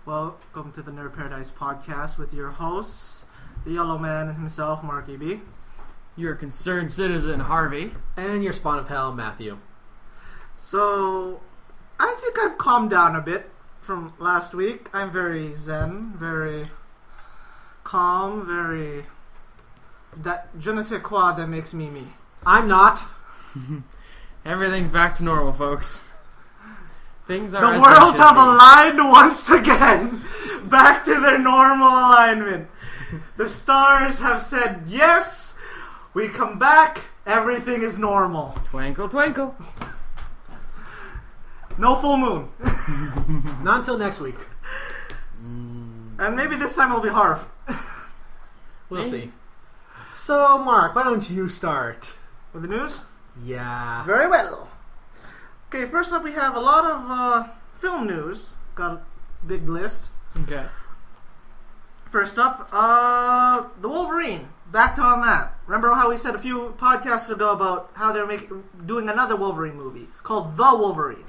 Welcome to the Nerd Paradise Podcast with your hosts, the Yellow Man himself, Marky B. Your concerned citizen, Harvey. And your spawn pal, Matthew. So, I think I've calmed down a bit from last week. I'm very zen, very calm, very... that je ne sais quoi that makes me me. I'm not. Everything's back to normal, folks. Things are The worlds have aligned once again. Back to their normal alignment. The stars have said yes. We come back. Everything is normal. Twinkle, twinkle. No full moon. Not until next week. And maybe this time it'll be Harv. We'll see. So, Mark, why don't you start? With the news? Yeah. Very well. Okay, first up we have a lot of film news. Got a big list. Okay. First up, the Wolverine. Back on that. Remember how we said a few podcasts ago about how they're doing another Wolverine movie called The Wolverine.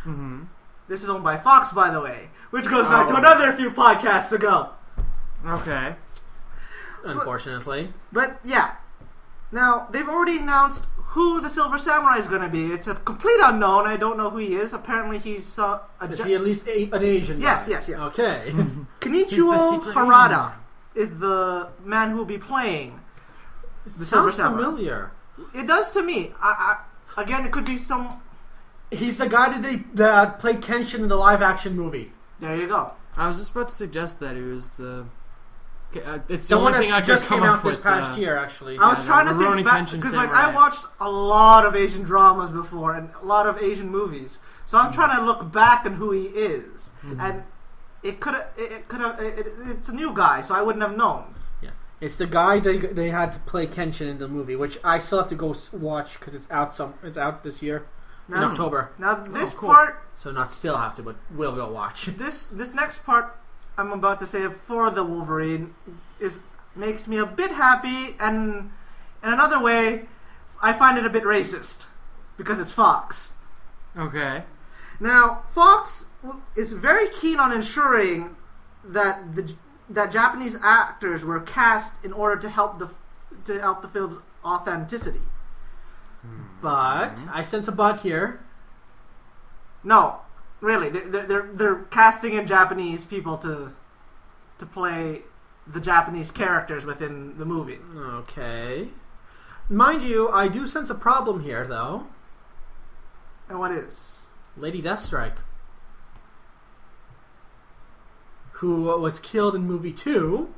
Mm-hmm. This is owned by Fox, by the way, which goes back to another few podcasts ago. Okay. Unfortunately. But yeah. Now, they've already announced who the Silver Samurai is going to be. It's a complete unknown. I don't know who he is. Apparently he's Is he at least an Asian guy? Yes. Okay. Kenichiro Harada is the man who will be playing the Silver Sounds Samurai. familiar. It does to me. Again, it could be some... He's the guy that played Kenshin in the live-action movie. There you go. I was just about to suggest that he was the... it's The the one only thing I that could just come came up out this with, past year, actually. I was trying to Rurouni think back, Kenshin because Samurai I X. watched a lot of Asian dramas before and a lot of Asian movies, so I'm trying to look back on who he is, and it's a new guy, so I wouldn't have known. Yeah, it's the guy they had to play Kenshin in the movie, which I still have to go watch because it's out this year in October. Now this cool. part, So not still have to, but we'll go watch. this next part I'm about to say for the Wolverine makes me a bit happy, and in another way, I find it a bit racist because it's Fox. Okay. Now, Fox is very keen on ensuring that that Japanese actors were cast in order to help the film's authenticity. But I sense a but here. No, really, they're casting in Japanese people to play the Japanese characters within the movie. Okay. Mind you, I do sense a problem here, though. And what is? Lady Deathstrike, who was killed in movie 2.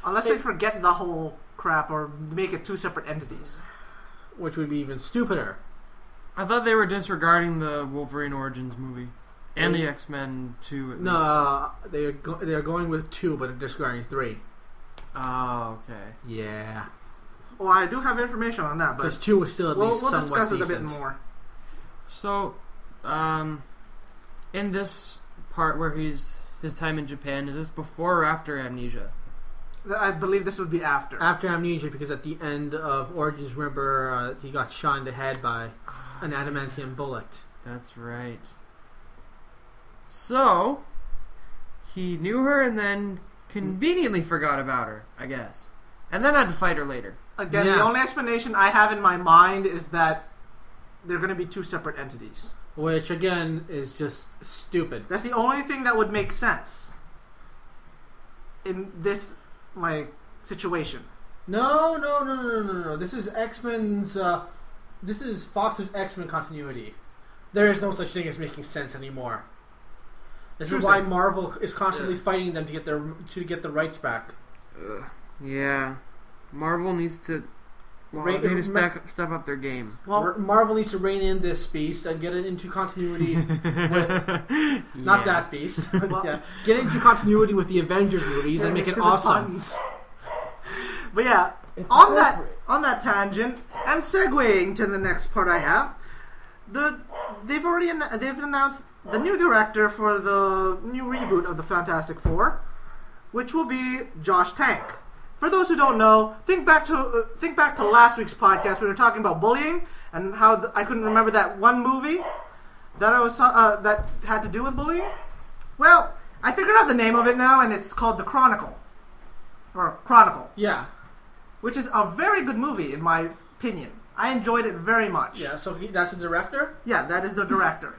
Unless they forget the whole crap or make it two separate entities. Which would be even stupider. I thought they were disregarding the Wolverine Origins movie. And the X-Men 2, at least. No, they are going with 2, but they're disregarding 3. Oh, okay. Yeah. Well, I do have information on that, but Because 2 was still at least we'll somewhat discuss it a decent. bit more. So, in this part where his time in Japan, is this before or after Amnesia? I believe this would be after. After Amnesia, because at the end of Origins, remember, he got shot in the head by an adamantium bullet. That's right. So, he knew her and then conveniently forgot about her, I guess. And then had to fight her later. Again, the only explanation I have in my mind is that they're going to be two separate entities. Which, again, is just stupid. That's the only thing that would make sense in this, situation. No. This is X-Men's, this is Fox's X-Men continuity. There is no such thing as making sense anymore. This is why Marvel is constantly fighting them to get the rights back. Yeah. Marvel needs to... they need to step up their game. Well, Marvel needs to rein in this beast and get it into continuity with... Not that beast. Yeah. Get into continuity with the Avengers movies and make it awesome. But yeah, on that tangent, and segueing to the next part I have, they've announced the new director for the new reboot of the Fantastic Four, which will be Josh Tank. For those who don't know, think back to last week's podcast. We were talking about bullying and how I couldn't remember that one movie that that had to do with bullying. Well, I figured out the name of it now, and it's called The Chronicle. Or Chronicle. Yeah. Which is a very good movie, in my opinion. I enjoyed it very much. Yeah, so that's the director? Yeah, that is the director.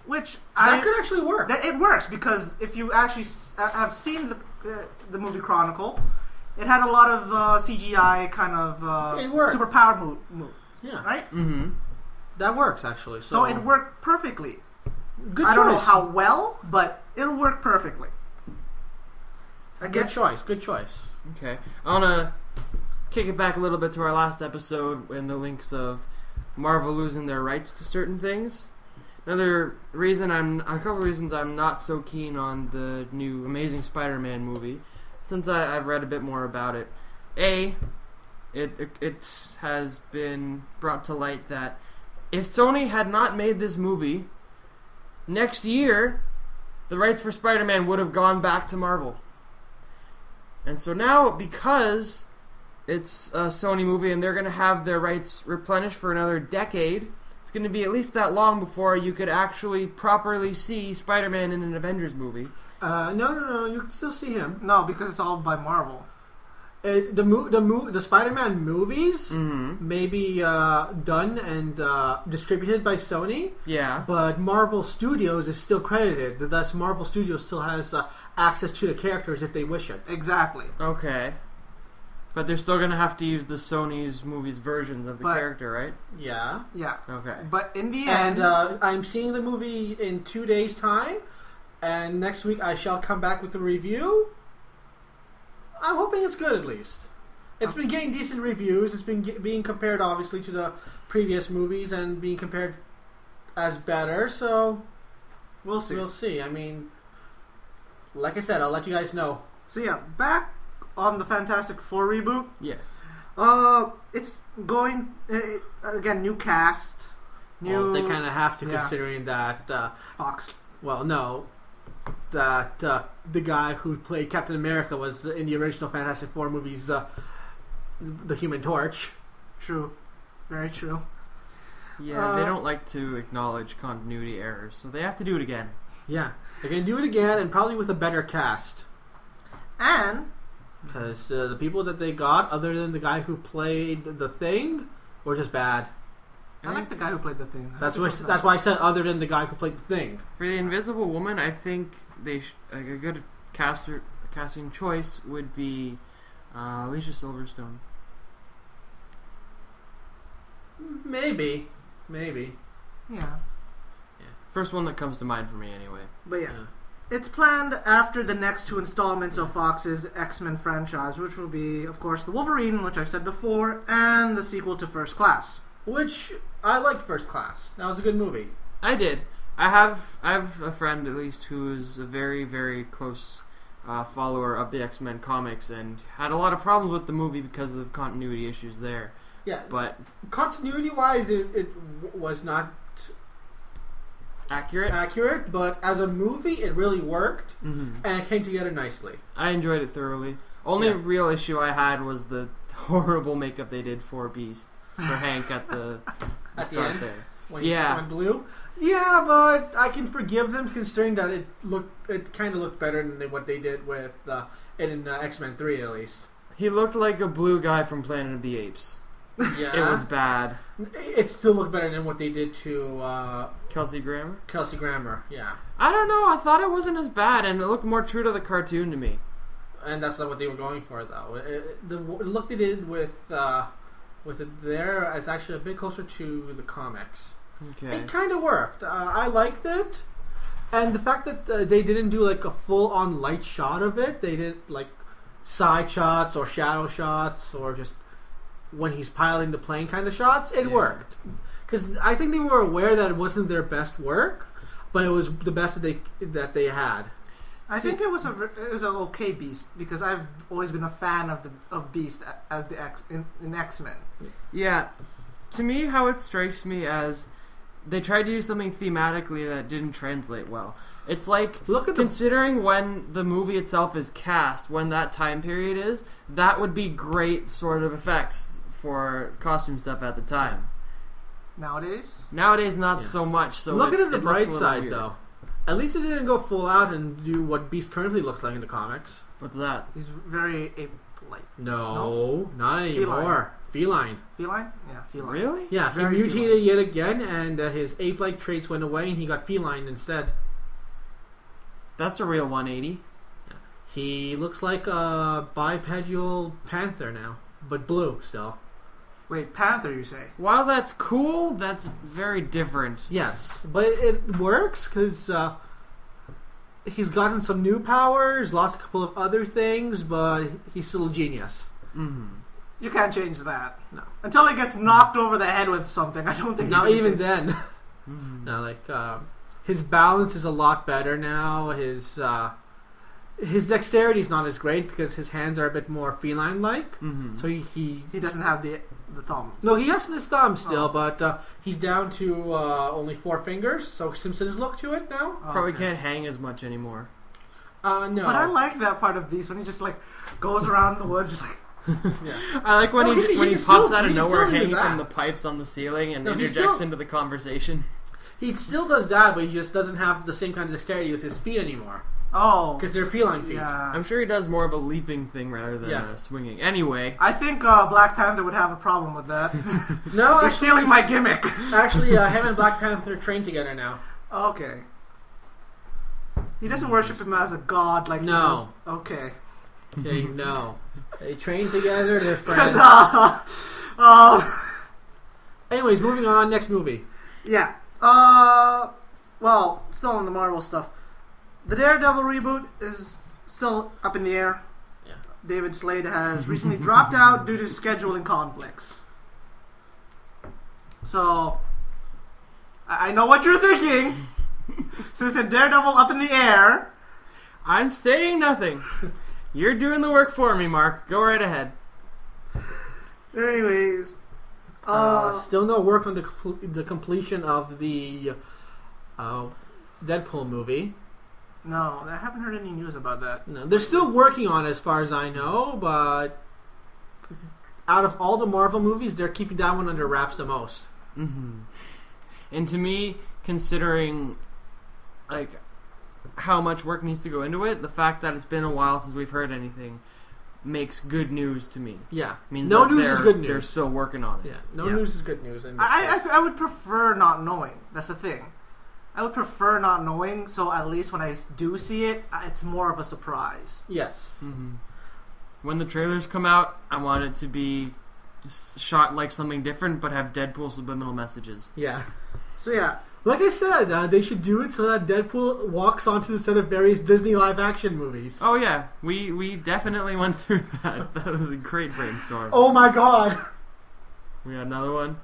Which that could actually work. It works, because if you actually have seen the movie Chronicle, it had a lot of CGI kind of superpower move. Yeah. Right? Mm-hmm. That works, actually. So it worked perfectly. Good choice. I don't know how well, but it'll work perfectly. Good choice. Okay. I want to kick it back a little bit to our last episode in the links of Marvel losing their rights to certain things. A couple reasons I'm not so keen on the new Amazing Spider-Man movie, since I've read a bit more about it. It has been brought to light that if Sony had not made this movie, next year the rights for Spider-Man would have gone back to Marvel. And so now, because it's a Sony movie and they're going to have their rights replenished for another decade, it's going to be at least that long before you could actually properly see Spider-Man in an Avengers movie. No. You can still see him. No, because it's all by Marvel. The Spider-Man movies may be done and distributed by Sony. Yeah. But Marvel Studios is still credited. Thus, Marvel Studios still has access to the characters if they wish it. Exactly. Okay. But they're still going to have to use the Sony's movies versions of the character, right? Yeah. Yeah. Okay. But in the end... And I'm seeing the movie in 2 days' time. And next week I shall come back with a review. I'm hoping it's good, at least. It's been getting decent reviews. It's been being compared, obviously, to the previous movies and being compared as better. So we'll see. We'll see. I mean, like I said, I'll let you guys know. So yeah, back on the Fantastic Four reboot. Yes. It's going again. New cast. Well, they kind of have to, considering that Fox. Well, no. That the guy who played Captain America was in the original Fantastic Four movies, the Human Torch. True. Very true. Yeah, they don't like to acknowledge continuity errors, so they have to do it again. Yeah, they're going to do it again, and probably with a better cast. And... because the people that they got, other than the guy who played the Thing, were just bad. I like the guy who played the Thing. That's why I said other than the guy who played the Thing. For the Invisible Woman, I think a good casting choice would be Alicia Silverstone. Maybe. Yeah. First one that comes to mind for me, anyway. But yeah. It's planned after the next 2 installments of Fox's X-Men franchise, which will be, of course, the Wolverine, which I've said before, and the sequel to First Class. Which I liked First Class. That was a good movie. I did. I have a friend, at least, who is a very, very close follower of the X-Men comics and had a lot of problems with the movie because of the continuity issues there. Yeah, but continuity-wise, it was not accurate, but as a movie, it really worked, and it came together nicely. I enjoyed it thoroughly. Only real issue I had was the horrible makeup they did for Beast, for Hank at the start end, there. When he went blue. Yeah, but I can forgive them considering that it kind of looked better than what they did with in X-Men 3 at least. He looked like a blue guy from Planet of the Apes. Yeah, it was bad. It still looked better than what they did to Kelsey Grammer. Yeah. I don't know. I thought it wasn't as bad, and it looked more true to the cartoon to me. And that's not what they were going for, though. The look they did with it there is actually a bit closer to the comics. Okay. It kind of worked. I liked it, and the fact that they didn't do like a full-on light shot of it. They did like side shots or shadow shots or just when he's piloting the plane kind of shots. It worked because I think they were aware that it wasn't their best work, but it was the best that they had. I think it was an okay Beast because I've always been a fan of Beast as the in X-Men. Yeah, to me, how it strikes me as they tried to do something thematically that didn't translate well. It's like, considering when the movie itself is cast, when that time period is, that would be great sort of effects for costume stuff at the time. Nowadays, not so much. So look at the bright side, though. At least it didn't go full out and do what Beast currently looks like in the comics. What's that? He's very ape-like. No, not anymore. Feline. Feline? Yeah, feline. Really? Yeah, he mutated yet again, and his ape-like traits went away, and he got feline instead. That's a real 180. He looks like a bipedal panther now, but blue still. Wait, panther, you say? While that's cool, that's very different. Yes, but it works because he's gotten some new powers, lost a couple of other things, but he's still a genius. Mm-hmm. You can't change that. No. Until he gets knocked over the head with something, I don't think. Not even then. Mm-hmm. No, like his balance is a lot better now. His dexterity is not as great because his hands are a bit more feline-like. Mm-hmm. So he doesn't have the thumbs. No, he has his thumb still, but he's down to only 4 fingers. So Simpsons look to it now. Probably can't hang as much anymore. No, but I like that part of Beast when he just like goes around the woods, just like. Yeah. I like when he pops out of nowhere, hanging from the pipes on the ceiling, and interjects into the conversation. He still does that, but he just doesn't have the same kind of dexterity with his feet animore. Oh, because they're feline feet. Yeah. I'm sure he does more of a leaping thing rather than swinging. Anyway, I think Black Panther would have a problem with that. No, you're stealing my gimmick. Actually, him and Black Panther train together now. Okay. He doesn't worship him as a god like no. He does. Okay. Okay, no. They train together. They're friends. Anyways, moving on. Next movie. Yeah. Well, still on the Marvel stuff. The Daredevil reboot is still up in the air. Yeah. David Slade has recently dropped out due to scheduling conflicts. So, I know what you're thinking. So I said Daredevil up in the air. I'm saying nothing. You're doing the work for me, Mark. Go right ahead. Anyways. Still no work on the completion of the Deadpool movie. No, I haven't heard any news about that. No, they're still working on it as far as I know, but out of all the Marvel movies, they're keeping that one under wraps the most. Mm-hmm. And to me, considering like how much work needs to go into it, the fact that it's been a while since we've heard anything makes good news to me. Yeah, means no news is good news. They're still working on it. Yeah, no news is good news. I would prefer not knowing. That's the thing. I would prefer not knowing, so at least when I do see it, it's more of a surprise. Yes. Mm-hmm. When the trailers come out, I want it to be shot like something different, but have Deadpool subliminal messages. Yeah. So yeah. Like I said, they should do it so that Deadpool walks onto the set of various Disney live-action movies. Oh yeah, we definitely went through that. That was a great brainstorm. Oh my god! We got another one?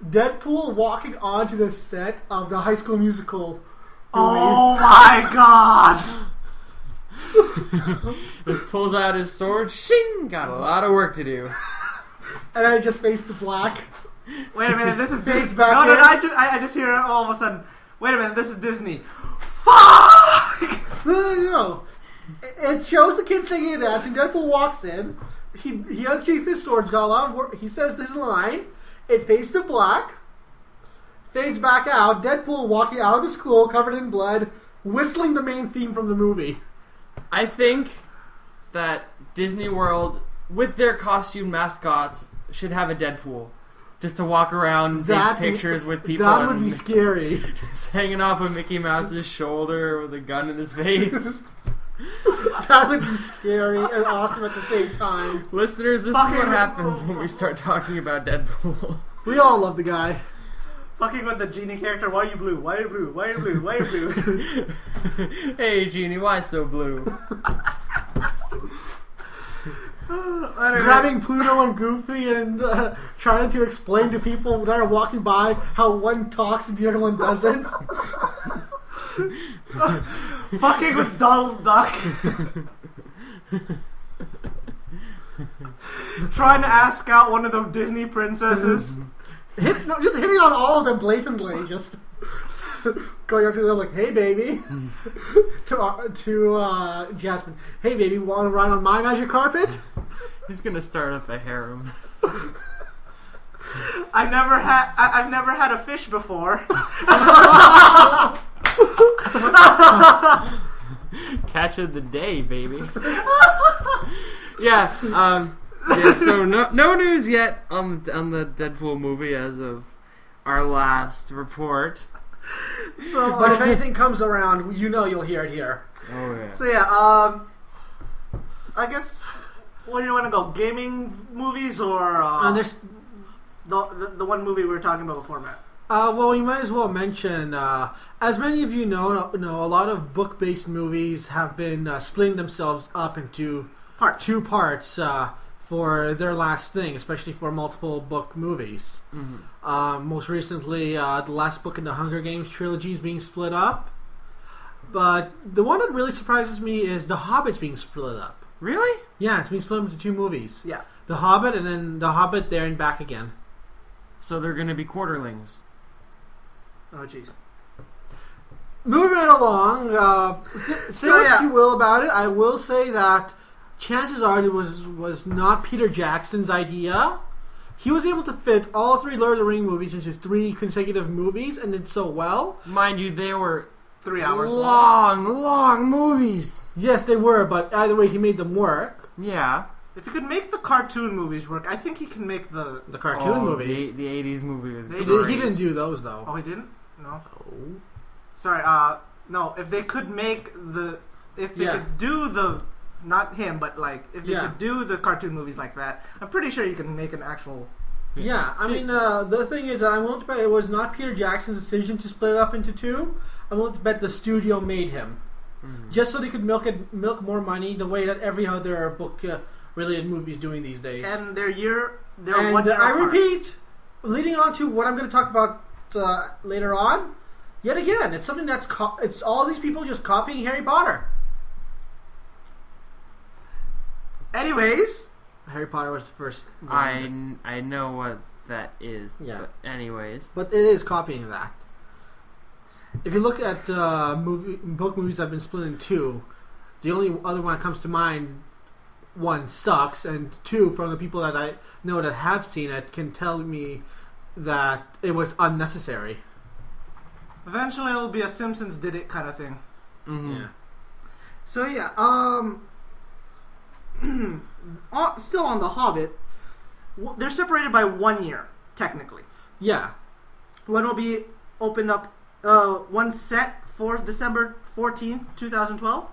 Deadpool walking onto the set of the High School Musical movie. Oh my god! Just pulls out his sword. Shing! Got a lot of work to do. And I just face the black. Wait a minute, this is Disney. back No, in. I just hear it all of a sudden. Wait a minute, this is Disney. Fuck! No. It shows the kid singing and dancing. Deadpool walks in. He unsheaths his sword. Got a lot of work. He says this line. It fades to black. Fades back out. Deadpool walking out of the school covered in blood, whistling the main theme from the movie. I think that Disney World, with their costume mascots, should have a Deadpool. Just to walk around and take pictures with people. That would be scary. Just hanging off of Mickey Mouse's shoulder with a gun in his face. That would be scary and awesome at the same time. Listeners, this is what happens when we start talking about Deadpool. We all love the guy. Fucking with the genie character. Why are you blue? Why are you blue? Why are you blue? Why are you blue? Hey, Genie, why so blue? Grabbing Pluto and Goofy and trying to explain to people that are walking by how one talks and the other one doesn't. Fucking with Donald Duck. Trying to ask out one of the Disney princesses. Just hitting on all of them blatantly. Just going up to them like, "Hey, baby," to Jasmine. "Hey, baby, want to ride on my magic carpet?" He's gonna start up a harem. I've never had a fish before. Catch of the day, baby. Yeah. So no news yet on the Deadpool movie as of our last report. So, but if anything comes around, you'll hear it here. Oh yeah. So I guess where do you want to go? Gaming movies or the one movie we were talking about before, Matt? Well, we might as well mention, as many of you know, a lot of book-based movies have been splitting themselves up into two parts for their last thing, especially for multiple book movies. Mm-hmm. Most recently, the last book in the Hunger Games trilogy is being split up. But the one that really surprises me is The Hobbit's being split up. Really? Yeah, it's being split up into two movies. Yeah. The Hobbit and then The Hobbit There and Back Again. So they're going to be quarterlings. Oh, jeez. Moving right along, say what you will about it, I will say that chances are it was not Peter Jackson's idea. He was able to fit all three Lord of the Rings movies into 3 consecutive movies and did so well. Mind you, they were 3 hours long movies. Yes, they were, but either way, he made them work. Yeah. If he could make the cartoon movies work, I think he can make the cartoon movies. The 80s movie was He didn't do those, though. Oh, he didn't? No. Oh. Sorry, no, if they could make could do the, not him, but if they could do the cartoon movies like that, I'm pretty sure you can make an actual... Yeah, I mean, the thing is that I won't bet it was not Peter Jackson's decision to split it up into 2. I won't bet the studio made him. Mm-hmm. Just so they could milk more money the way that every other book-related movie is doing these days. And they're 1 year I apart. repeat, leading on to what I'm going to talk about later on, yet again, it's something that's it's all these people just copying Harry Potter. Anyways, Harry Potter was the first one. I know what that is. Yeah. But anyways. But it is copying that. If you look at book movies that have been split in 2, the only other one that comes to mind, 1, sucks, and 2, from the people that I know that have seen it, can tell me that it was unnecessary. Eventually it'll be a Simpsons did it kind of thing. Mm-hmm. Yeah. So still on The Hobbit, they're separated by 1 year, technically. Yeah. One will be opened up, one set for December 14th, 2012.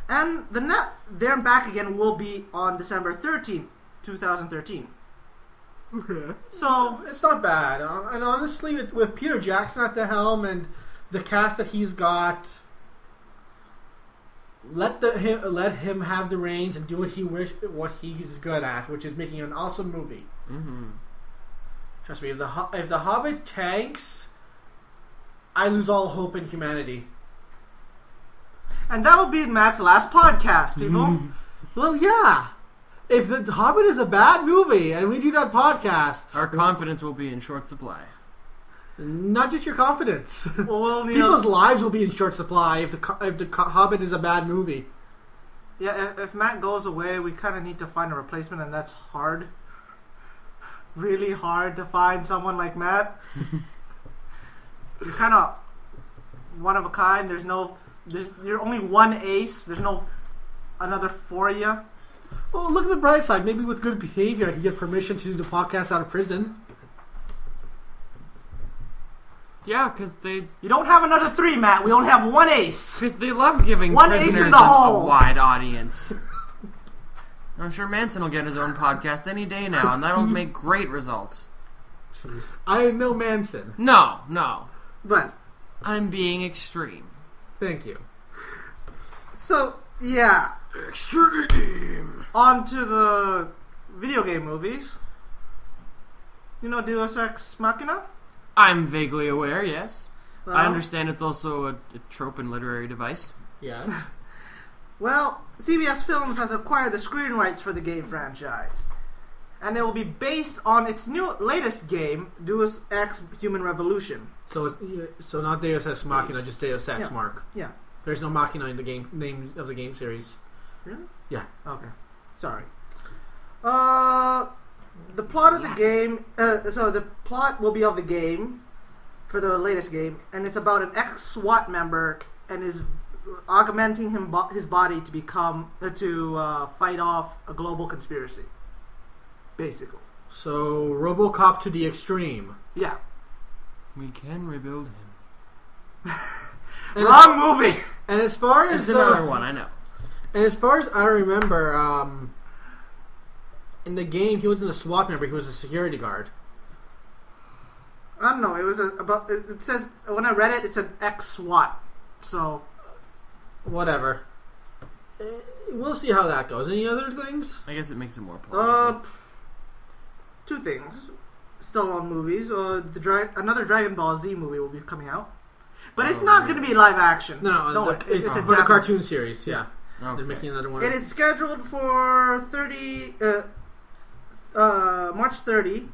And the There and Back Again will be on December 13th, 2013. Okay. So it's not bad. And honestly, with Peter Jackson at the helm and the cast that he's got, let him have the reins and do what he's good at, which is making an awesome movie. Mm-hmm. Trust me, if the Hobbit tanks, I lose all hope in humanity. And that will be Matt's last podcast, people. Well, yeah. If The Hobbit is a bad movie and we do that podcast, our confidence will be in short supply. Not just your confidence. Well, people's lives will be in short supply if the Hobbit is a bad movie. Yeah, if Matt goes away, we kind of need to find a replacement, and that's hard. Really hard to find someone like Matt. You're kind of one of a kind. You're only one ace. There's no another for you. Well, look at the bright side. Maybe with good behavior, I can get permission to do the podcast out of prison. Yeah, because You don't have another 3, Matt. We only have 1 ace. Because they love giving one prisoners ace in the a hole. wide audience. I'm sure Manson will get his own podcast any day now, and that'll make great results. Jeez. I know Manson. No. But I'm being extreme. Thank you. So, yeah. Extreme. On to the video game movies. You know Deus Ex Machina? I'm vaguely aware, yes. Well, I understand it's also a trope and literary device. Yes. Well, CBS Films has acquired the screen rights for the game franchise. And it will be based on its latest game, Deus Ex Human Revolution. So not Deus Ex Machina, just Deus Ex, Mark. Yeah. There's no Machina in the name of the game series. Really? Yeah. Okay. Sorry. The plot of the game... so the plot will be of the game for the latest game, and it's about an ex-SWAT member and is augmenting his body to become to fight off a global conspiracy. Basically. So RoboCop to the extreme. Yeah. We can rebuild him. Wrong movie. And as far as It's another one, I know. And as far as I remember, in the game he wasn't a SWAT member; he was a security guard. I don't know. It was about. It says when I read it, it said ex-SWAT. So whatever. We'll see how that goes. Any other things? I guess it makes it more plausible. Two things. Still on movies. Another Dragon Ball Z movie will be coming out, but it's not going to be live action. No, it's a for the cartoon series. Yeah, Okay. they're making another one. It is scheduled for March 30,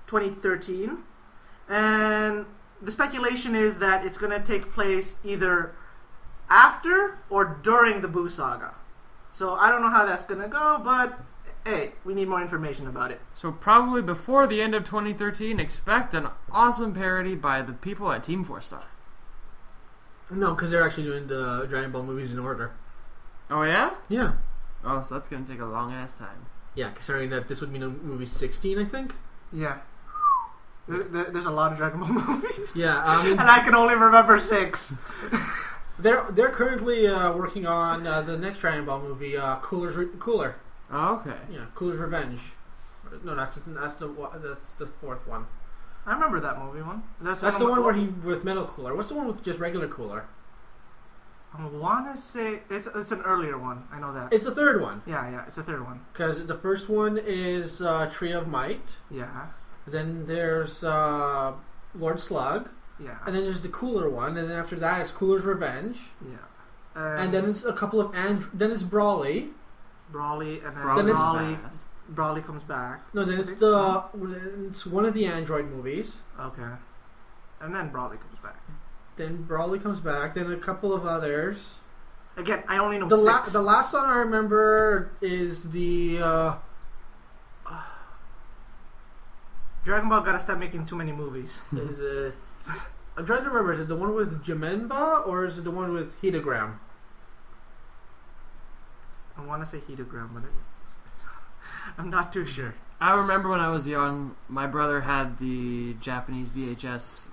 2013, and the speculation is that it's going to take place either after or during the Boo Saga. So I don't know how that's going to go, but hey, we need more information about it. So probably before the end of 2013, expect an awesome parody by the people at Team 4 Star. No, because they're actually doing the Dragon Ball movies in order. Oh yeah? Yeah. Oh, so that's going to take a long ass time. Yeah, considering that this would be movie 16, I think. Yeah. There's a lot of Dragon Ball movies. Yeah, and I can only remember 6. They're currently working on the next Dragon Ball movie, Cooler. Oh, okay. Yeah, Cooler's Revenge. No, that's the fourth one. I remember that movie one. That's the one where he with Metal Cooler. What's the one with just regular Cooler? I want to say it's an earlier one. I know that. It's the third one. Yeah, it's the third one. Because the first one is Tree of Might. Yeah. Then there's Lord Slug. Yeah. And then there's the Cooler one. And then after that, it's Cooler's Revenge. Yeah. And then it's a couple of then it's Brawly. Brawly, and then Brawly comes back. No, then it's it's one of the Android movies. Okay. And then Brawly comes back. Then Brawly comes back. Then a couple of others. Again, I only know the 6. The last one I remember is the Dragon Ball gotta stop making too many movies. Is it? I'm trying to remember. Is it the one with Jamenba or is it the one with Hidogram? I want to say Hidogram, but I'm not too sure. I remember when I was young, my brother had the Japanese VHS,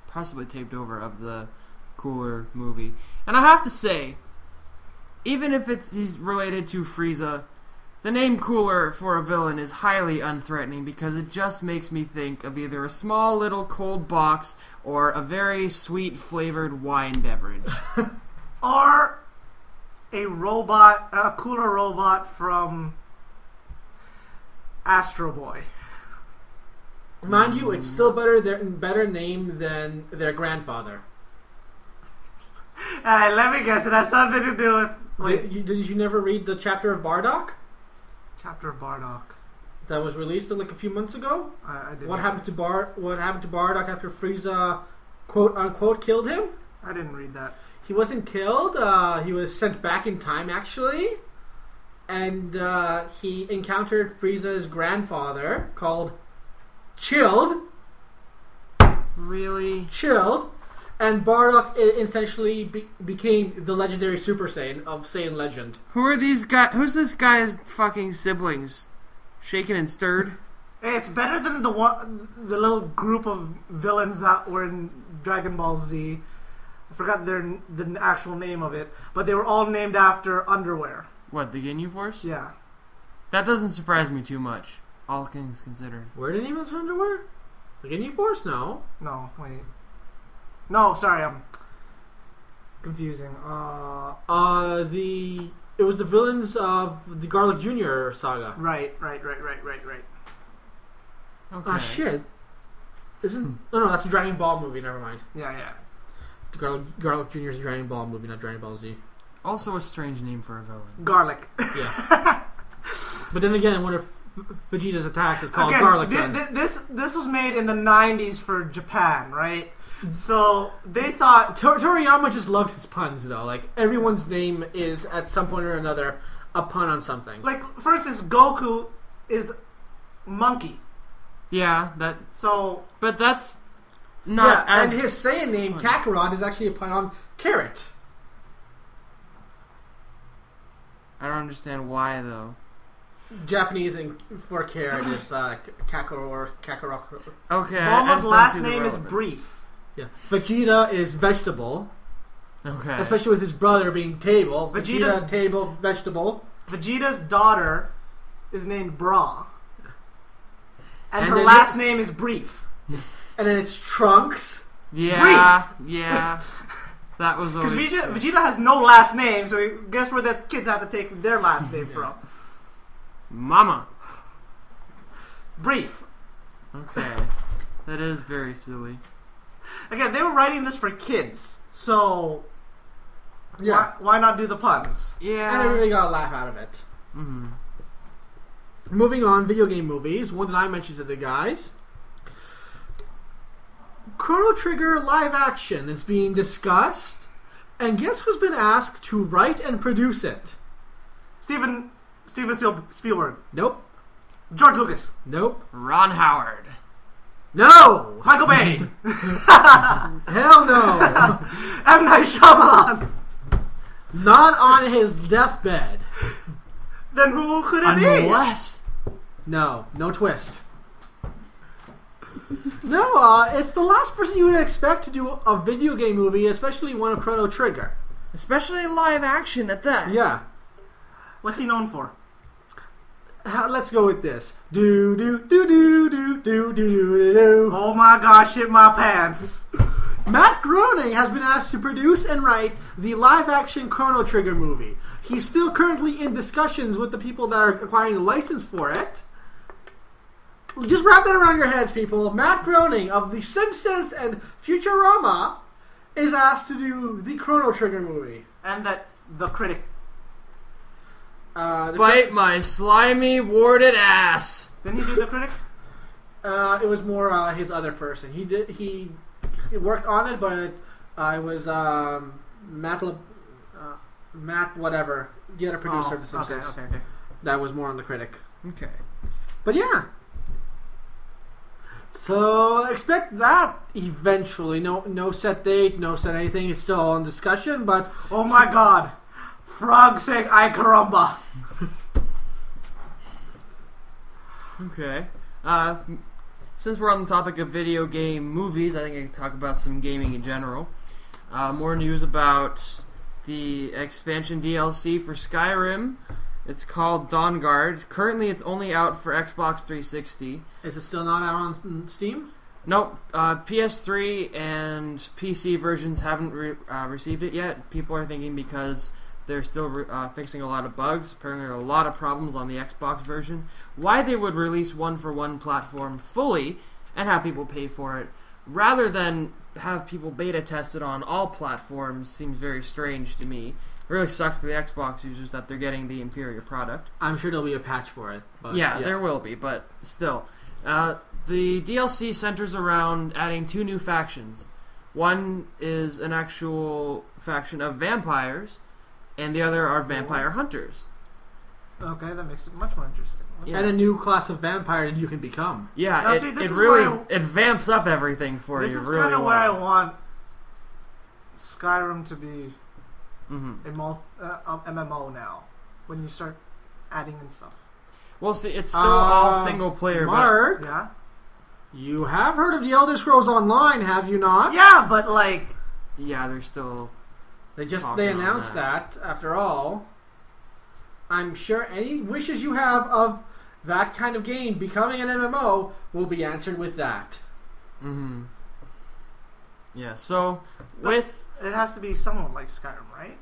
possibly taped over, of the Cooler movie. And I have to say, even if he's related to Frieza, the name Cooler for a villain is highly unthreatening because it just makes me think of either a small little cold box or a very sweet flavored wine beverage. Or a Cooler robot from Astro Boy. Mind you, it's still better name than their grandfather. Alright, let me guess. It has something to do with... Did you never read the chapter of Bardock? Chapter of Bardock. That was released like a few months ago? I didn't. What happened to Bardock after Frieza quote unquote killed him? I didn't read that. He wasn't killed. He was sent back in time, actually. And he encountered Frieza's grandfather, called Chilled. Really? Chilled. And Bardock essentially became the legendary Super Saiyan of Saiyan legend. Who are these guys? Who's this guy's fucking siblings? Shaken and stirred? Hey, it's better than the little group of villains that were in Dragon Ball Z. I forgot the actual name of it, but they were all named after underwear. What, the Ginyu Force? Yeah. That doesn't surprise me too much, all things considered. Where did he name his underwear? The Ginyu Force? No. No, wait. No, sorry, I'm confusing. It was the villains of the Garlic Jr. saga. Right. Okay. Ah, shit. Isn't... No, that's a Dragon Ball movie, never mind. Yeah. The Garlic Jr. is a Dragon Ball movie, not Dragon Ball Z. Also a strange name for a villain. Garlic. Yeah. But then again, one of Vegeta's attacks is called Garlic Gun. This was made in the 90s for Japan, right? So they thought... Toriyama just loved his puns, though. Like, everyone's name is, at some point or another, a pun on something. Like, for instance, Goku is monkey. Yeah, that... So... But that's... not as... And his Saiyan name, Kakarot, is actually a pun on carrot. I don't understand why, though. Japanese for carrot is Kakarot. Okay, Bulma's last name is Brief. Yeah. Vegeta is vegetable. Okay. Especially with his brother being Table. Vegeta's Vegeta, Table, vegetable. Vegeta's daughter is named Bra. And her last name is Brief. And then it's Trunks. Yeah. Yeah. That was always... Because Vegeta has no last name, so guess where the kids have to take their last name from? Mama. Brief. Okay. That is very silly. Again, they were writing this for kids, so why not do the puns? Yeah. And everybody got a laugh out of it. Mm-hmm. Moving on, video game movies. One that I mentioned to the guys. Chrono Trigger live action is being discussed. And guess who's been asked to write and produce it? Steven Spielberg. Nope. George Lucas. Nope. Ron Howard. No! Michael Bay. Hell no! M. Night Shyamalan. Not on his deathbed. Then who could it be? Unless... No twist. No, it's the last person you would expect to do a video game movie, especially one of Chrono Trigger. Especially live action at that. Yeah. What's he known for? Let's go with this. Do do do do do do do do do. Oh my gosh, shit my pants. Matt Groening has been asked to produce and write the live-action Chrono Trigger movie. He's still currently in discussions with the people that are acquiring the license for it. Just wrap that around your heads, people. Matt Groening of The Simpsons and Futurama is asked to do the Chrono Trigger movie. And the critic. Bite my slimy, warded ass. Didn't he do the critic? It was more his other person. He worked on it, but it was Matt whatever, the other producer of The Simpsons. Okay. That was more on the critic. Okay. But yeah. So expect that eventually. No set date, no set anything. It's still all in discussion, but... Oh my god. Frog saying ay caramba. Okay. Since we're on the topic of video game movies, I think I can talk about some gaming in general. More news about the expansion DLC for Skyrim. It's called Dawnguard. Currently, it's only out for Xbox 360. Is it still not out on Steam? Nope. PS3 and PC versions haven't received it yet. People are thinking because they're still fixing a lot of bugs. Apparently, there are a lot of problems on the Xbox version. Why they would release one for one platform fully and have people pay for it, rather than have people beta test it on all platforms, seems very strange to me. It really sucks for the Xbox users that they're getting the inferior product. I'm sure there'll be a patch for it. But yeah, there will be, but still. The DLC centers around adding 2 new factions. One is an actual faction of vampires, and the other are vampire hunters. Okay, that makes it much more interesting. Yeah. And a new class of vampire that you can become. Yeah, now, it really it vamps up everything for you. This is really kind of well. where I want Skyrim to be a MMO now. When you start adding in stuff. Well, see, it's still all single player. Mark, yeah, you have heard of the Elder Scrolls Online, have you not? Yeah, but like, yeah, they're still. They announced that. After all, I'm sure any wishes you have of that kind of game becoming an MMO will be answered with that. Mm-hmm. Yeah. So with it has to be somewhat like Skyrim, right?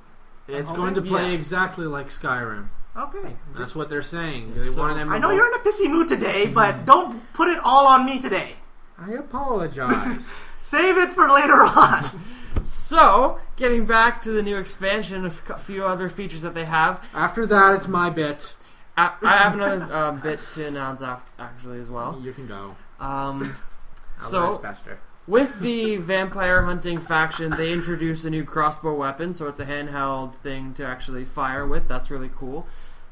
It's going to play exactly like Skyrim. Okay, that's what they're saying. Yeah, they want an MMO. I know you're in a pissy mood today, but don't put it all on me today. I apologize. Save it for later on. So, getting back to the new expansion, a few other features that they have. After that, it's my bit. I have another bit to announce actually as well. You can go. So, with the vampire hunting faction, they introduced a new crossbow weapon, so it's a handheld thing to actually fire with. That's really cool.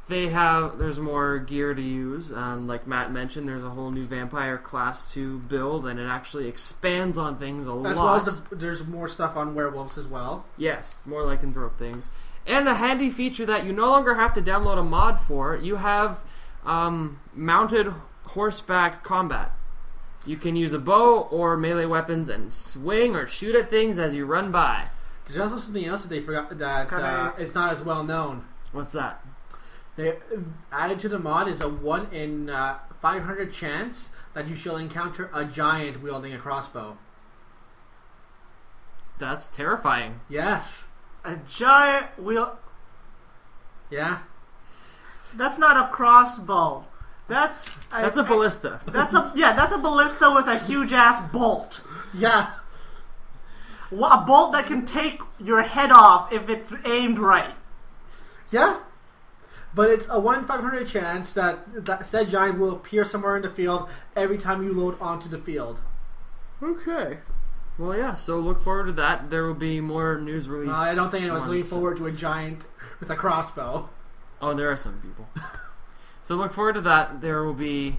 There's more gear to use. Like Matt mentioned, there's a whole new vampire class to build, and it actually expands on things a lot. As well as there's more stuff on werewolves as well. Yes, more lycanthrope things. And a handy feature that you no longer have to download a mod for, you have mounted horseback combat. You can use a bow or melee weapons and swing or shoot at things as you run by. There's also something else that they forgot that it's not as well known. What's that? They added to the mod is a 1 in 500 chance that you shall encounter a giant wielding a crossbow. That's terrifying. Yes. A giant wheel. Yeah. That's not a crossbow. That's a ballista. That's a ballista with a huge ass bolt. Yeah. A bolt that can take your head off if it's aimed right. Yeah. But it's a 1 in 500 chance that said giant will appear somewhere in the field every time you load onto the field. Okay. Well, yeah, so look forward to that. There will be more news released. I don't think anyone's looking forward to a giant with a crossbow. Oh, there are some people. So look forward to that. There will be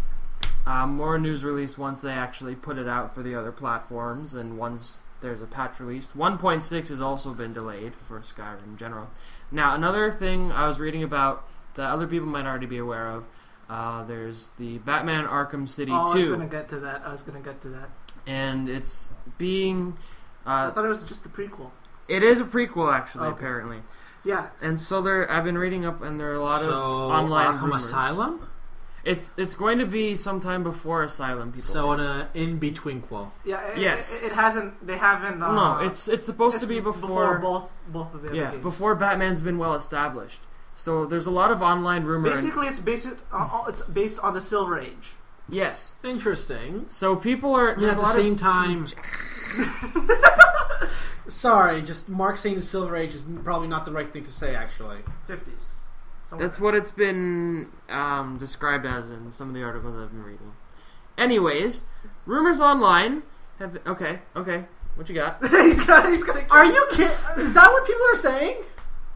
more news released once they actually put it out for the other platforms, and once there's a patch released. 1.6 has also been delayed for Skyrim in general. Now, another thing I was reading about that other people might already be aware of, there's the Batman Arkham City 2. I was going to get to that. And it's being... I thought it was just the prequel. It is a prequel, actually, apparently. Yeah. And so I've been reading up, and there are a lot of online Arkham rumors. Asylum? It's going to be sometime before Asylum, people. So an in-betweenquel. Yeah. Yes. It hasn't. They haven't. No, it's supposed to be before both of the yeah, other games. before Batman's been well established. So there's a lot of online rumor. Basically, it's based on the Silver Age. Yes. Interesting. So people are... At the same time... Sorry, just Mark saying the Silver Age is probably not the right thing to say, actually. 50s. That's what it's been described as in some of the articles I've been reading. Anyways, rumors online have... Okay. What you got? he's gonna... Are you kidding? Is that what people are saying?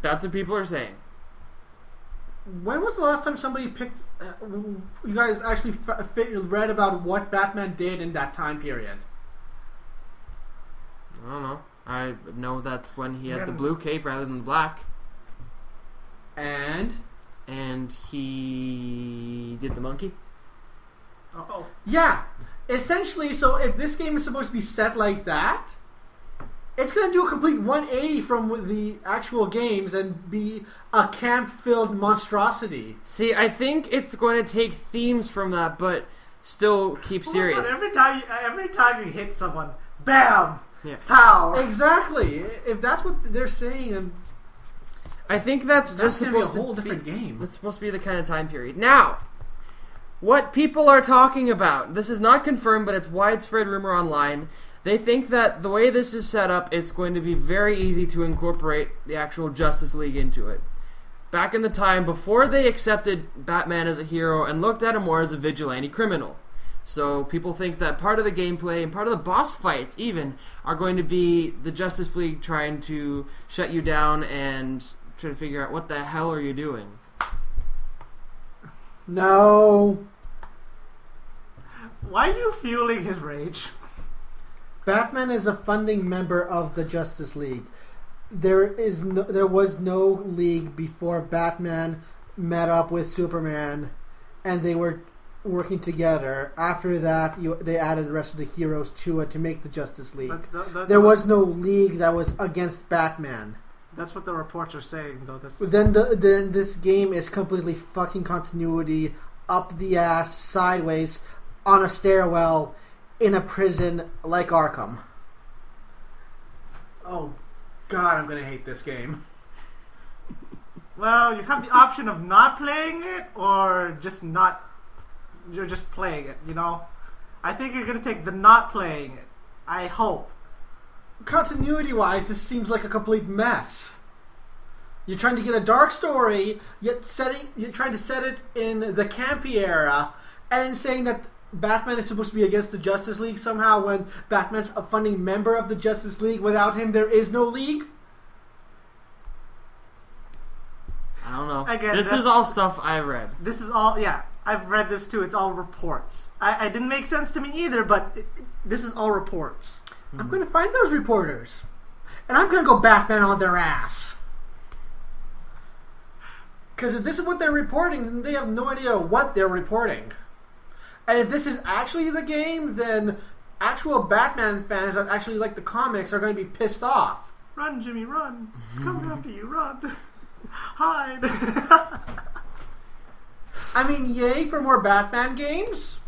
That's what people are saying. When was the last time somebody picked... you guys actually read about what Batman did in that time period? I don't know. I know that's when he had the blue cape rather than the black. And he did the monkey. Oh. Yeah. Essentially, so if this game is supposed to be set like that, it's going to do a complete 180 from the actual games and be a camp-filled monstrosity. See, I think it's going to take themes from that, but still keep serious. Every time you hit someone, bam, yeah, pow. Exactly. If that's what they're saying, and I think that's just supposed to be a whole different game. That's supposed to be the kind of time period. Now, what people are talking about, this is not confirmed, but it's widespread rumor online. They think that the way this is set up, it's going to be very easy to incorporate the actual Justice League into it. Back in the time before they accepted Batman as a hero and looked at him more as a vigilante criminal. So people think that part of the gameplay and part of the boss fights even are going to be the Justice League trying to shut you down and try to figure out what the hell are you doing. No. Why are you fueling his rage? Batman is a founding member of the Justice League. There was no league before Batman met up with Superman, and they were working together. After that, they added the rest of the heroes to it to make the Justice League. There was no league that was against Batman. That's what the reports are saying, though. Then this game is completely fucking continuity, up the ass, sideways, on a stairwell, in a prison like Arkham. Oh, God, I'm gonna hate this game. Well, you have the option of not playing it or just not. You're just playing it, you know? I think you're gonna take the not playing it. I hope. Continuity-wise, this seems like a complete mess. You're trying to get a dark story, yet you're trying to set it in the campy era, and then saying that Batman is supposed to be against the Justice League somehow when Batman's a founding member of the Justice League. Without him, there is no league. I don't know. Again, this is all stuff I've read. This is all, yeah. I've read this too. It's all reports. I didn't make sense to me either, but this is all reports. I'm going to find those reporters. And I'm going to go Batman on their ass. Because if this is what they're reporting, then they have no idea what they're reporting. And if this is actually the game, then actual Batman fans that actually like the comics are going to be pissed off. Run, Jimmy, run. It's coming after you. Run. Hide. I mean, yay for more Batman games.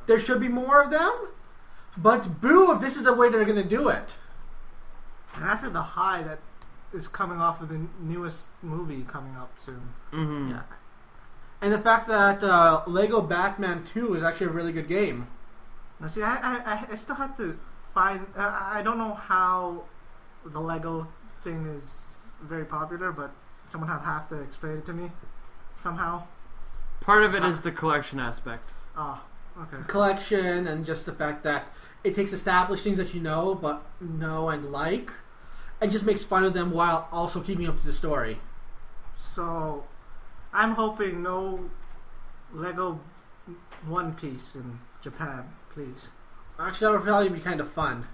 There should be more of them. But boo if this is the way they're going to do it. And after the high that is coming off of the newest movie coming up soon. Mm-hmm. Yeah. And the fact that Lego Batman 2 is actually a really good game. Now, see, I still have to find... I don't know how the Lego thing is very popular, but someone have to explain it to me somehow. Part of it is the collection aspect. Oh, okay. Collection and just the fact that it takes established things that you know and like, and just makes fun of them while also keeping up to the story. So, I'm hoping no Lego One Piece in Japan, please. Actually, that would probably be kind of fun.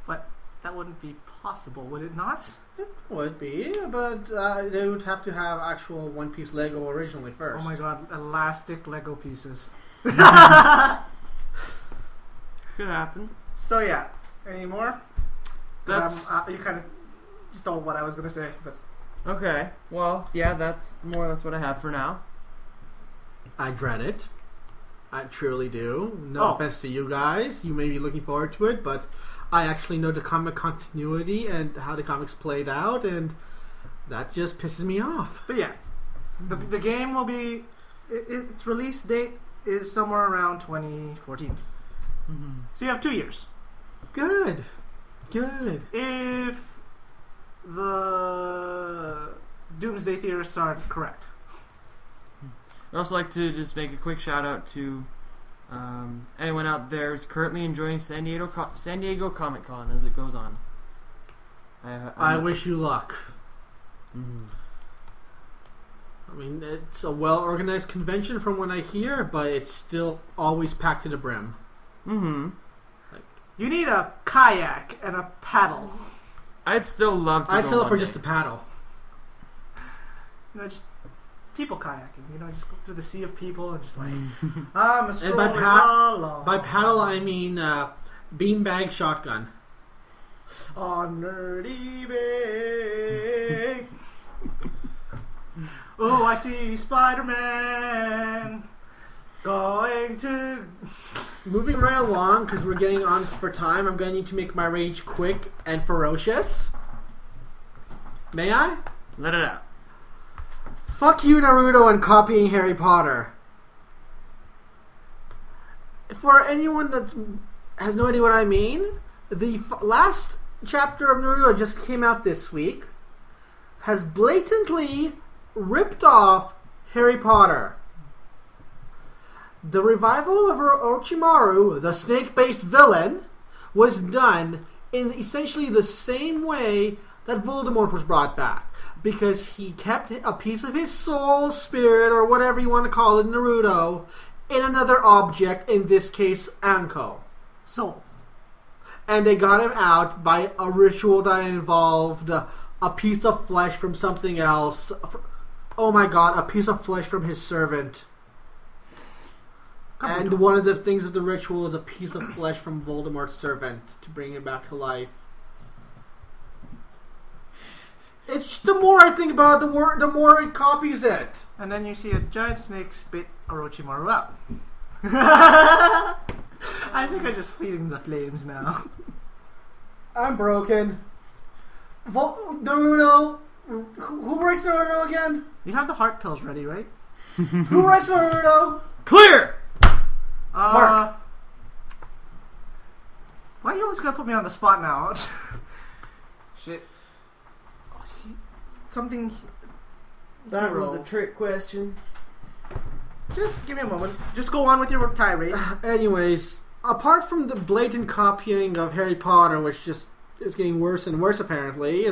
But that wouldn't be possible, would it not? It would be, but they would have to have actual One Piece Lego originally first. Oh my god, elastic Lego pieces. Could happen. So yeah, any more? That's you kind of stole what I was going to say, but okay. Well, yeah, that's more or less what I have for now. I dread it. I truly do. No offense to you guys. You may be looking forward to it, but I actually know the comic continuity and how the comics played out, and that just pisses me off. But yeah, the game will be... its release date is somewhere around 2014. Mm-hmm. So you have 2 years. Good. If the Doomsday theorists are correct. I'd also like to just make a quick shout out to anyone out there who's currently enjoying San Diego Comic Con as it goes on. I wish you luck. Mm-hmm. I mean, it's a well-organized convention from what I hear, but it's still always packed to the brim. Mm-hmm. You need a kayak and a paddle. I'd still love to I'd go settle for one just day. a paddle. Just people kayaking. Just go through the sea of people and just like, Mm-hmm. I'm a And strolling along. by paddle, I mean beanbag shotgun. On Nerdy Bay. Oh, I see Spider-Man going to... Moving right along, because we're getting on for time, I'm going to need to make my rage quick and ferocious. May I? Let it out. Fuck you, Naruto, and copying Harry Potter. For anyone that has no idea what I mean, the last chapter of Naruto just came out this week, has blatantly ripped off Harry Potter. The revival of Orochimaru, the snake-based villain, was done in essentially the same way that Voldemort was brought back. Because he kept a piece of his soul, spirit, or whatever you want to call it, Naruto, in another object, in this case, Anko. Soul. And they got him out by a ritual that involved a piece of flesh from something else. Oh my god, a piece of flesh from his servant. And one of the things of the ritual is a piece of flesh from Voldemort's servant to bring him back to life. It's just the more I think about it, the more it copies it. And then you see a giant snake spit Orochimaru out. I think I'm just feeding the flames now. I'm broken. Naruto. Who writes Naruto again? You have the heart pills ready, right? Who writes Naruto? Clear! Mark. Why you always gotta put me on the spot now? Shit. Something... That was a trick question. Just give me a moment. Just go on with your tirade. Anyways, apart from the blatant copying of Harry Potter, which just is getting worse and worse apparently,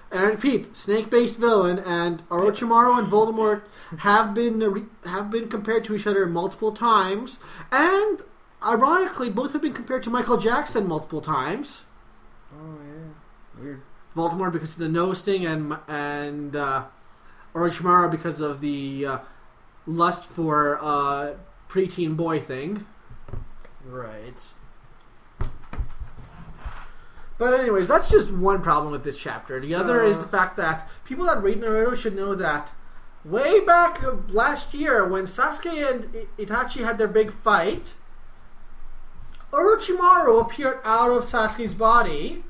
And I repeat, snake-based villain, and Orochimaru and Voldemort have been compared to each other multiple times, and ironically, both have been compared to Michael Jackson multiple times. Oh yeah, weird. Voldemort because of the nose thing, and Orochimaru because of the lust for preteen boy thing. Right. But anyways, that's just one problem with this chapter. The other is the fact that people that read Naruto should know that way back last year when Sasuke and Itachi had their big fight, Orochimaru appeared out of Sasuke's body,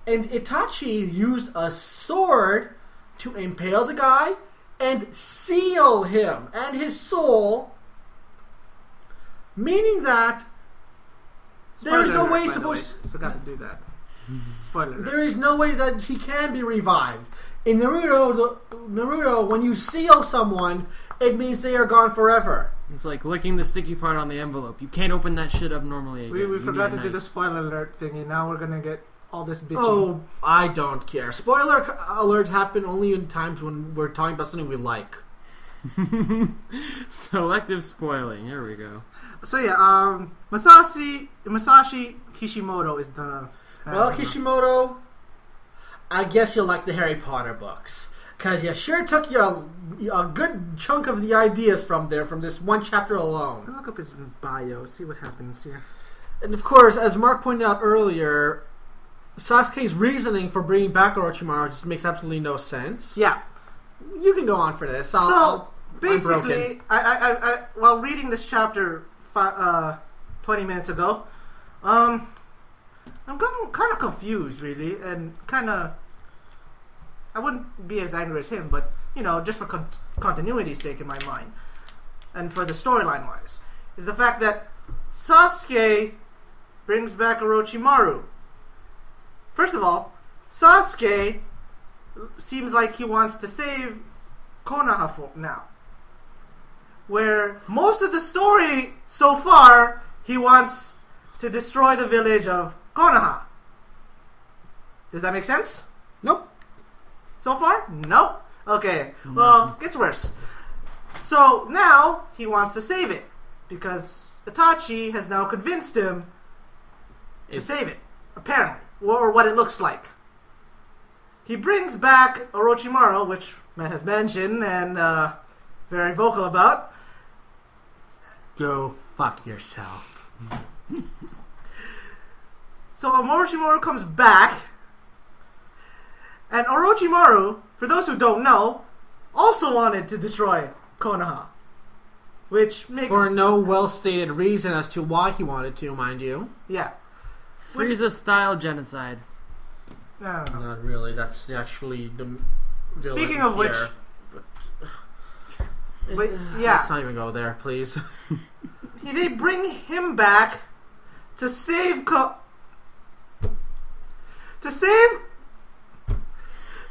and Itachi used a sword to impale the guy and seal him and his soul, meaning that there's no way forgot to do that. Spoiler alert. There is no way that he can be revived. In Naruto, when you seal someone, it means they are gone forever. It's like licking the sticky part on the envelope. You can't open that shit up normally again. We forgot to do the spoiler alert thingy. Now we're gonna get all this bitching. Oh, I don't care. Spoiler alerts happen only in times when we're talking about something we like. Selective spoiling. Here we go. So yeah, Masashi Kishimoto is the... Kishimoto, I guess you like the Harry Potter books. Because you sure took a good chunk of the ideas from this one chapter alone. I'll look up his bio, see what happens here. And of course, as Mark pointed out earlier, Sasuke's reasoning for bringing back Orochimaru just makes absolutely no sense. Yeah. You can go on for this. Basically, I while reading this chapter 20 minutes ago, I'm kind of confused, really, and kind of... I wouldn't be as angry as him, but, just for continuity's sake in my mind, and for the storyline-wise, is the fact that Sasuke brings back Orochimaru. First of all, Sasuke seems like he wants to save Konoha now. Where most of the story so far, he wants to destroy the village of Konoha. Does that make sense? Nope. So far? Nope. Okay. Well, it gets worse. So now he wants to save it because Itachi has now convinced him to save it, apparently, or what it looks like. He brings back Orochimaru, which Matt has mentioned and very vocal about. Go fuck yourself. So Orochimaru comes back, and Orochimaru, for those who don't know, also wanted to destroy Konoha, which makes... For no well-stated reason as to why he wanted to, mind you. Yeah. Frieza-style genocide. No. Not really. That's actually the... Speaking of which... But, yeah. Let's not even go there, please. They bring him back to save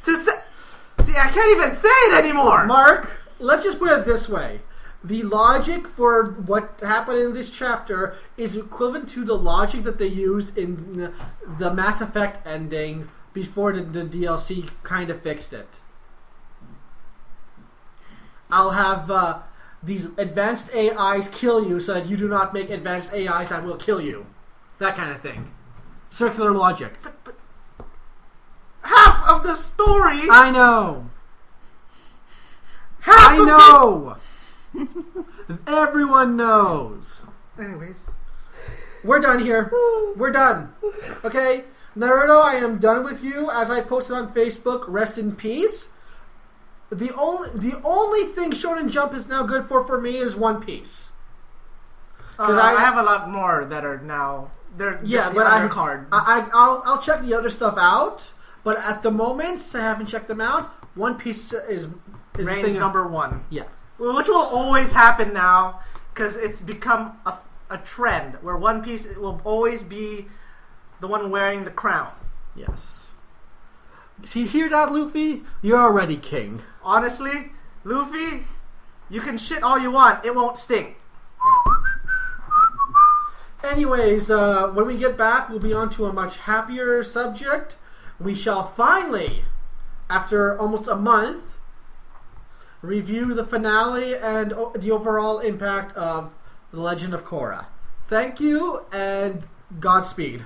See, I can't even say it anymore! Mark, let's just put it this way. The logic for what happened in this chapter is equivalent to the logic that they used in the Mass Effect ending before the DLC kind of fixed it. I'll have these advanced AIs kill you so that you do not make advanced AIs that will kill you. That kind of thing. Circular logic. But half of the story... I know. Half I know. Everyone knows. Anyways. We're done here. We're done. Okay? Naruto, I am done with you. As I posted on Facebook, rest in peace. The only thing Shonen Jump is now good for me is One Piece. I have a lot more that are now... They're just the undercard. I'll check the other stuff out, but at the moment, I haven't checked them out. One Piece is Reign's number one. Yeah. Which will always happen now, because it's become a trend, where One Piece will always be the one wearing the crown. Yes. See, hear that, Luffy? You're already king. Honestly, Luffy, you can shit all you want. It won't stink. Anyways, when we get back, we'll be on to a much happier subject. we shall finally, after almost a month, review the finale and the overall impact of The Legend of Korra. Thank you, and Godspeed.